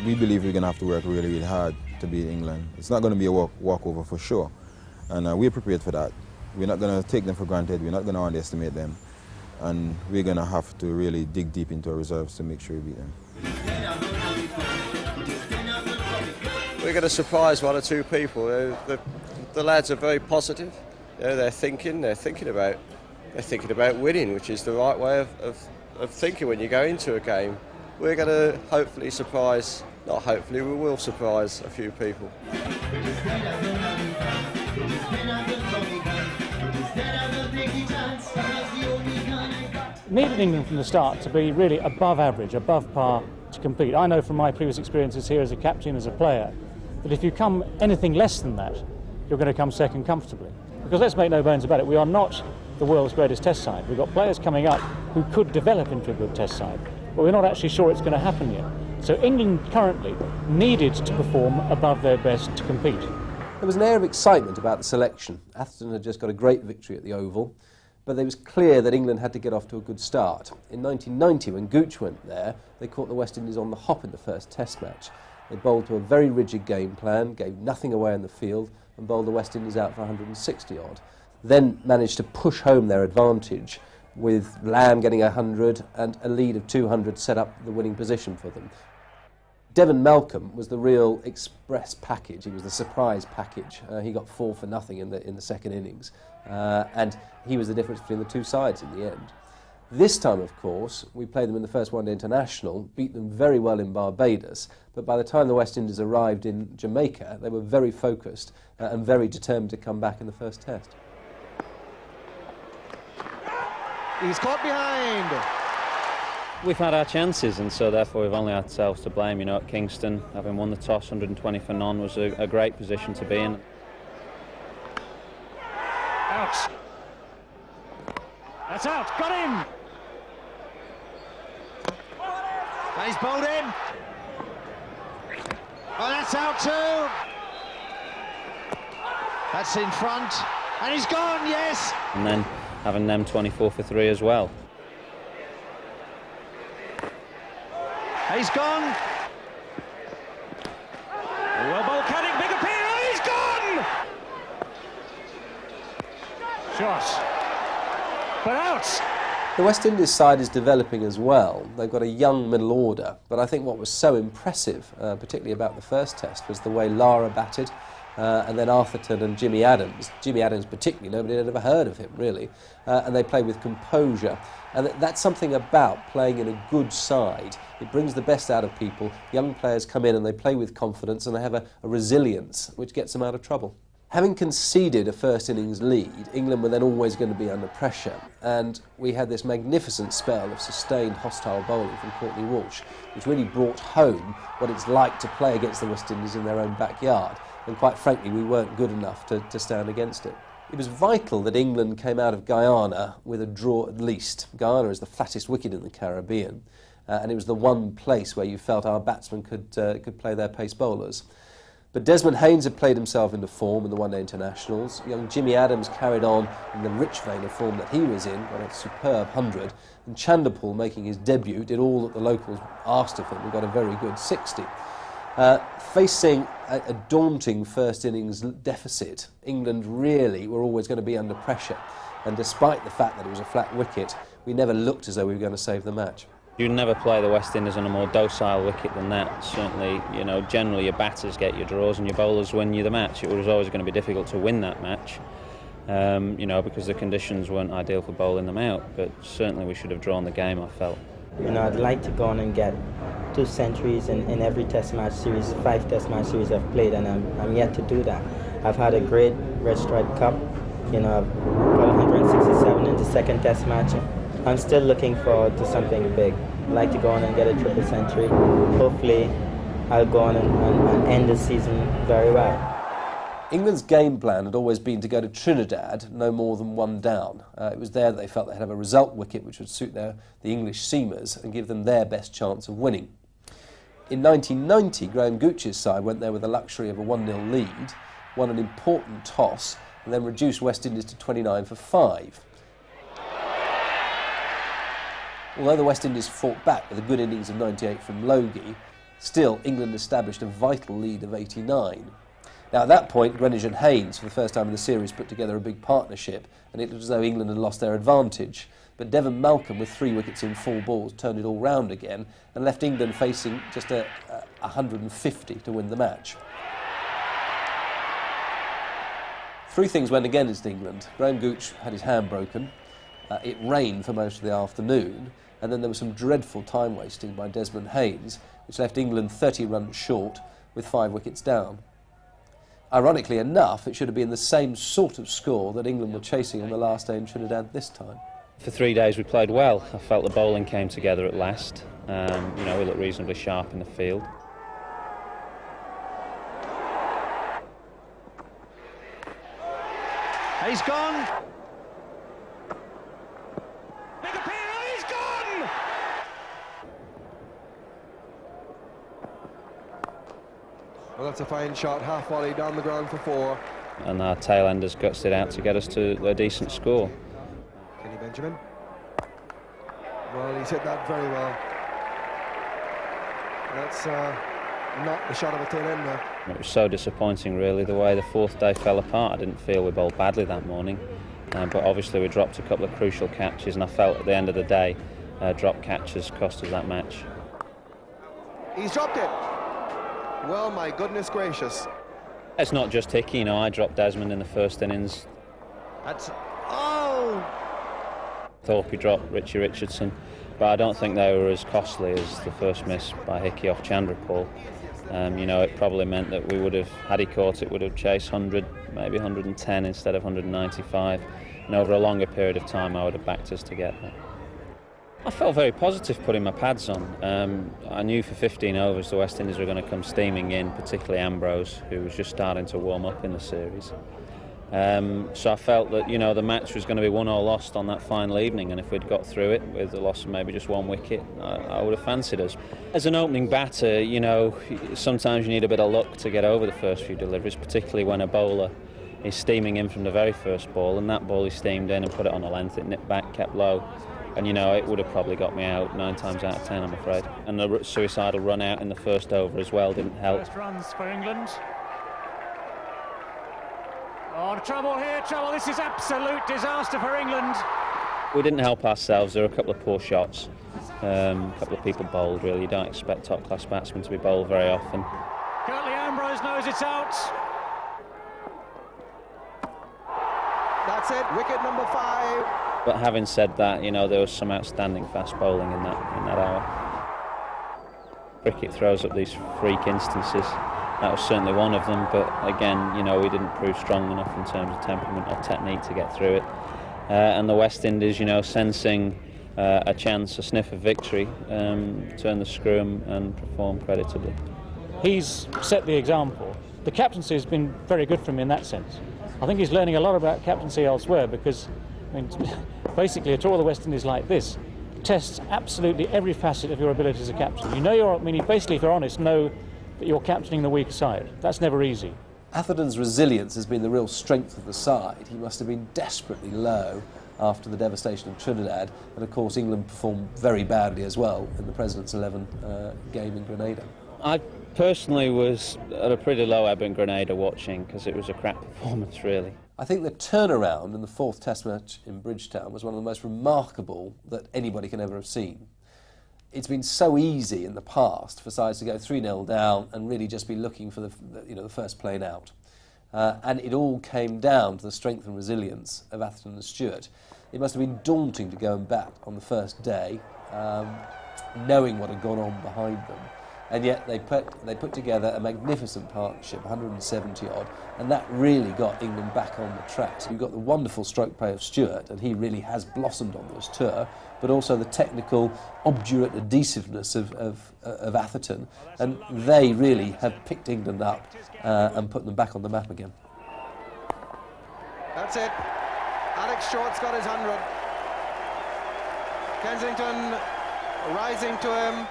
we believe we're going to have to work really, really hard to beat England. It's not going to be a walkover for sure, and we're prepared for that. We're not going to take them for granted, we're not going to underestimate them, and we're going to have to really dig deep into our reserves to make sure we beat them. We're going to surprise one or two people. The lads are very positive. They're thinking about winning, which is the right way of thinking when you go into a game. We're going to hopefully surprise, not hopefully, we will surprise a few people. Needed England from the start to be really above average, above par to compete. I know from my previous experiences here as a captain, as a player, that if you come anything less than that, you're going to come second comfortably. Because let's make no bones about it, we are not the world's greatest test side. We've got players coming up who could develop into a good test side, but we're not actually sure it's going to happen yet. So England currently needed to perform above their best to compete. There was an air of excitement about the selection. Atherton had just got a great victory at the Oval, but it was clear that England had to get off to a good start. In 1990, when Gooch went there, they caught the West Indies on the hop in the first Test match. They bowled to a very rigid game plan, gave nothing away in the field, and bowled the West Indies out for 160 odd. Then managed to push home their advantage, with Lamb getting 100 and a lead of 200 set up the winning position for them. Devon Malcolm was the real express package. He was the surprise package. He got 4 for nothing in the second innings, and he was the difference between the two sides in the end. This time, of course, we played them in the first one-day international, beat them very well in Barbados, but by the time the West Indies arrived in Jamaica, they were very focused and very determined to come back in the first Test. He's caught behind. We've had our chances, and so therefore we've only ourselves to blame. You know, at Kingston, having won the toss, 120 for none was a great position to be in. Out. That's out. Got him. And he's bowled in. Oh, that's out too. That's in front. And he's gone, yes. And then having them 24 for 3 as well. He's gone. Well, ball cutting, big appeal. Oh, he's gone. Shot. But out. The West Indies side is developing as well. They've got a young middle order, but I think what was so impressive, particularly about the first Test, was the way Lara batted, and then Atherton and Jimmy Adams. Jimmy Adams particularly, nobody had ever heard of him really, and they played with composure. And that's something about playing in a good side. It brings the best out of people. Young players come in and they play with confidence and they have a resilience which gets them out of trouble. Having conceded a first innings lead, England were then always going to be under pressure, and we had this magnificent spell of sustained hostile bowling from Courtney Walsh, which really brought home what it's like to play against the West Indies in their own backyard, and quite frankly we weren't good enough to stand against it. It was vital that England came out of Guyana with a draw at least. Guyana is the flattest wicket in the Caribbean, and it was the one place where you felt our batsmen could play their pace bowlers. But Desmond Haynes had played himself into form in the one-day internationals. Young Jimmy Adams carried on in the rich vein of form that he was in, got a superb 100. And Chanderpaul, making his debut, did all that the locals asked of him and got a very good 60. Facing a daunting first innings deficit, England really were always going to be under pressure. And despite the fact that it was a flat wicket, we never looked as though we were going to save the match. You'd never play the West Indies on a more docile wicket than that. Certainly, you know, generally your batters get your draws and your bowlers win you the match. It was always going to be difficult to win that match, you know, because the conditions weren't ideal for bowling them out. But certainly we should have drawn the game, I felt. You know, I'd like to go on and get 2 centuries in every Test match series, 5 Test match series I've played, and I'm yet to do that. I've had a great Red Stripe Cup. You know, I've got 167 in the second Test match. I'm still looking forward to something big. I'd like to go on and get a triple century. Hopefully, I'll go on and end the season very well. England's game plan had always been to go to Trinidad no more than 1 down. It was there that they felt they had a result wicket which would suit the English seamers and give them their best chance of winning. In 1990, Graham Gooch's side went there with the luxury of a 1-0 lead, won an important toss, and then reduced West Indies to 29 for 5. Although the West Indies fought back with a good innings of 98 from Logie, Still, England established a vital lead of 89. Now, at that point, Greenidge and Haynes, for the first time in the series, put together a big partnership, and it looked as though England had lost their advantage. But Devon Malcolm, with 3 wickets in 4 balls, turned it all round again and left England facing just 150 to win the match. 3 things went against England. Graham Gooch had his hand broken, it rained for most of the afternoon, and then there was some dreadful time wasting by Desmond Haynes, which left England 30 runs short with 5 wickets down. Ironically enough, it should have been the same sort of score that England were chasing on the last day in Trinidad this time. For 3 days we played well. I felt the bowling came together at last. You know, we looked reasonably sharp in the field. He's gone. Big appeal, he's gone! Well, that's a fine shot, half volley down the ground for 4. And our tail-enders gutsed it out to get us to a decent score. Kenny Benjamin. Well, he's hit that very well. That's not the shot of a tail ender. It was so disappointing, really, the way the 4th day fell apart. I didn't feel we bowled badly that morning, but obviously we dropped a couple of crucial catches, and I felt at the end of the day, drop catches cost us that match. He's dropped it. Well, my goodness gracious. It's not just Hickey, you know, I dropped Desmond in the first innings. That's... Oh! Thorpe dropped Richie Richardson, but I don't think they were as costly as the first miss by Hickey off Chandrapal. You know, it probably meant that we would have, had he caught it, would have chased 100, maybe 110 instead of 195. And over a longer period of time, I would have backed us to get that. I felt very positive putting my pads on. I knew for 15 overs the West Indies were going to come steaming in, particularly Ambrose, who was just starting to warm up in the series. So I felt that, you know, the match was going to be won or lost on that final evening, and if we'd got through it with the loss of maybe just 1 wicket, I would have fancied us. As an opening batter, you know, sometimes you need a bit of luck to get over the first few deliveries, particularly when a bowler is steaming in from the very first ball, and that ball he steamed in and put it on a length, it nipped back, kept low. And, you know, it would have probably got me out 9 times out of 10, I'm afraid. And the suicidal run out in the first over as well didn't help. First runs for England. Oh, trouble here, trouble. This is absolute disaster for England. We didn't help ourselves. There were a couple of poor shots. A couple of people bowled, really. You don't expect top-class batsmen to be bowled very often. Curtly Ambrose knows it's out. That's it, wicket number 5. But having said that, you know, there was some outstanding fast bowling in that hour. Cricket throws up these freak instances. That was certainly one of them, but again, you know, we didn't prove strong enough in terms of temperament or technique to get through it. And the West Indies, you know, sensing a chance, a sniff of victory, turned the screw and performed creditably. He's set the example. The captaincy has been very good for him in that sense. I think he's learning a lot about captaincy elsewhere because, I mean, basically a tour of the West Indies like this tests absolutely every facet of your ability as a captain. You know, basically, if you're honest, know that you're captaining the weaker side. That's never easy. Atherton's resilience has been the real strength of the side. He must have been desperately low after the devastation of Trinidad, and of course England performed very badly as well in the President's 11 game in Grenada. I personally was at a pretty low ebb in Grenada watching because it was a crap performance, really. I think the turnaround in the 4th Test match in Bridgetown was one of the most remarkable that anybody can ever have seen. It's been so easy in the past for sides to go 3-0 down and really just be looking for the first plane out. And it all came down to the strength and resilience of Atherton and Stewart. It must have been daunting to go and bat on the first day, knowing what had gone on behind them. And yet they put together a magnificent partnership, 170 odd, and that really got England back on the tracks. You've got the wonderful stroke play of Stewart, and he really has blossomed on this tour, but also the technical, obdurate adhesiveness of Atherton, and they really have picked England up and put them back on the map again. That's it. Alex Short's got his 100. Kensington rising to him.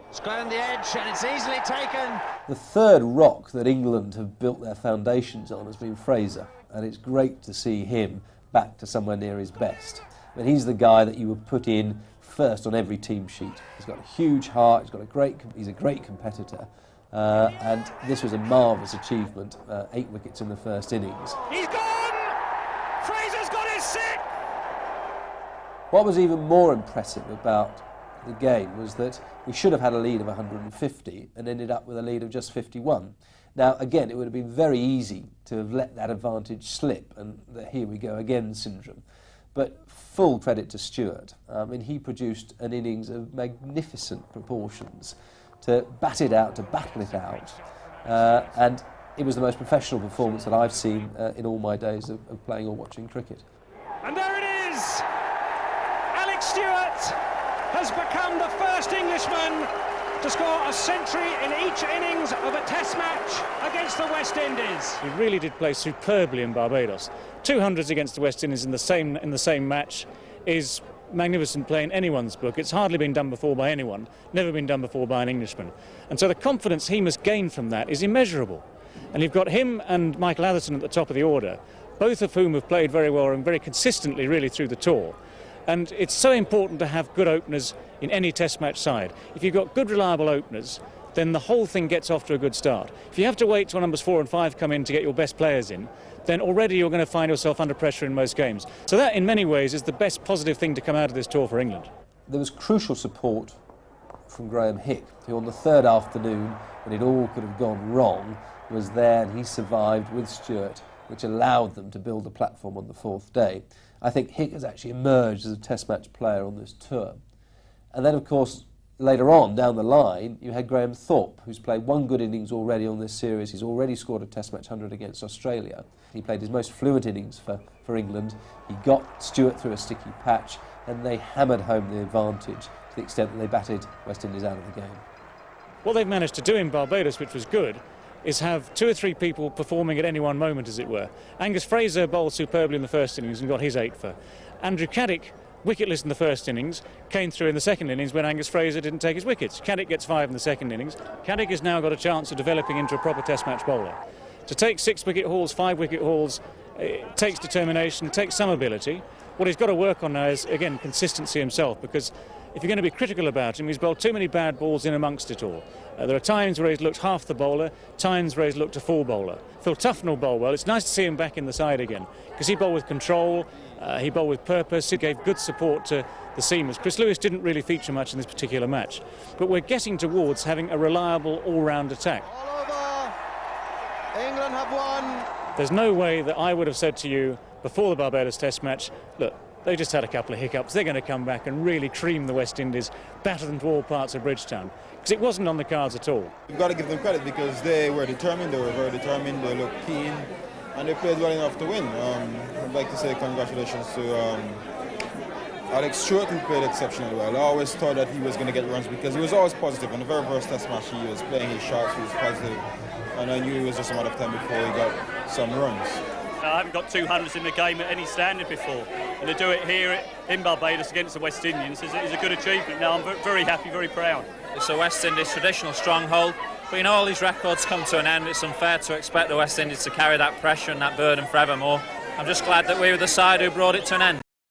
It's gone the edge and it's easily taken. The third rock that England have built their foundations on has been Fraser, and it's great to see him back to somewhere near his best. I mean, he's the guy that you would put in first on every team sheet. He's got a huge heart, he's a great competitor, and this was a marvellous achievement, 8 wickets in the first innings. He's gone! Fraser's got his 6th! What was even more impressive about the game was that we should have had a lead of 150 and ended up with a lead of just 51. Now, again, it would have been very easy to have let that advantage slip, and the here we go again syndrome. But full credit to Stuart. I mean, he produced an innings of magnificent proportions to bat it out, to battle it out, and it was the most professional performance that I've seen in all my days of playing or watching cricket. And there it is! Alex Stewart has become the first Englishman to score a century in each innings of a Test match against the West Indies. He really did play superbly in Barbados. 200s against the West Indies in the same match is magnificent play in anyone's book. It's hardly been done before by anyone, never been done before by an Englishman. And so the confidence he must gain from that is immeasurable. And you've got him and Michael Atherton at the top of the order, both of whom have played very well and very consistently really through the tour. And it's so important to have good openers in any Test match side. If you've got good, reliable openers, then the whole thing gets off to a good start. If you have to wait till numbers 4 and 5 come in to get your best players in, then already you're going to find yourself under pressure in most games. So that, in many ways, is the best positive thing to come out of this tour for England. There was crucial support from Graham Hick, who on the third afternoon, when it all could have gone wrong, was there, and he survived with Stuart, which allowed them to build a platform on the 4th day. I think Hick has actually emerged as a Test match player on this tour. And then, of course, later on, down the line, you had Graham Thorpe, who's played 1 good innings already on this series. He's already scored a Test match 100 against Australia. He played his most fluent innings for England. He got Stuart through a sticky patch, and they hammered home the advantage to the extent that they batted West Indies out of the game. What they've managed to do in Barbados, which was good, is have 2 or 3 people performing at any one moment, as it were. Angus Fraser bowled superbly in the first innings and got his 8 for. Andrew Caddick, wicketless in the first innings, came through in the second innings when Angus Fraser didn't take his wickets. Caddick gets 5 in the second innings. Caddick has now got a chance of developing into a proper Test match bowler. To take 6-wicket hauls, 5-wicket hauls, it takes determination, it takes some ability. What he's got to work on now is, again, consistency himself, because if you're going to be critical about him, he's bowled too many bad balls in amongst it all. There are times where he's looked half the bowler, times where he's looked a full bowler. Phil Tufnell bowled well. It's nice to see him back in the side again, because he bowled with control, he bowled with purpose, he gave good support to the seamers. Chris Lewis didn't really feature much in this particular match, but we're getting towards having a reliable all-round attack. All over. England have won. There's no way that I would have said to you before the Barbados Test match, look, they just had a couple of hiccups, they're going to come back and really cream the West Indies, batter them to all parts of Bridgetown, because it wasn't on the cards at all. You've got to give them credit because they were determined, they were very determined, they looked keen, and they played well enough to win. I'd like to say congratulations to Alex Stewart, who played exceptionally well. I always thought that he was going to get runs because he was always positive. In the very first Test match, he was playing his shots, he was positive, and I knew it was just a matter of time before he got some runs. I haven't got 200s in the game at any standard before, and to do it here in Barbados against the West Indians is a good achievement. Now I'm very happy, very proud. It's the West Indies' traditional stronghold, but you know all these records come to an end. It's unfair to expect the West Indies to carry that pressure and that burden forevermore. I'm just glad that we were the side who brought it to an end.